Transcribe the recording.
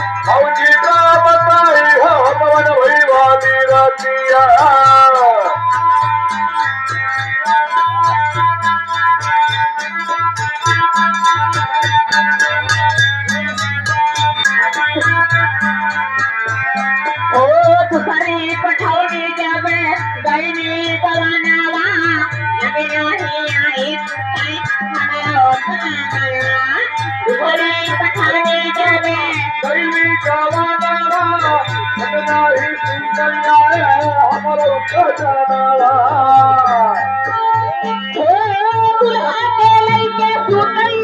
भाऊजी का बताई पवन भैया वीरतिया तुझी पठावली जब गईनी पवनावा लगे नाही आई आई हमारा तुझी पठावली जब गईनी पवनावा लगे नाही सुंदरिया हमारा खजाना तुला के लई के सुतई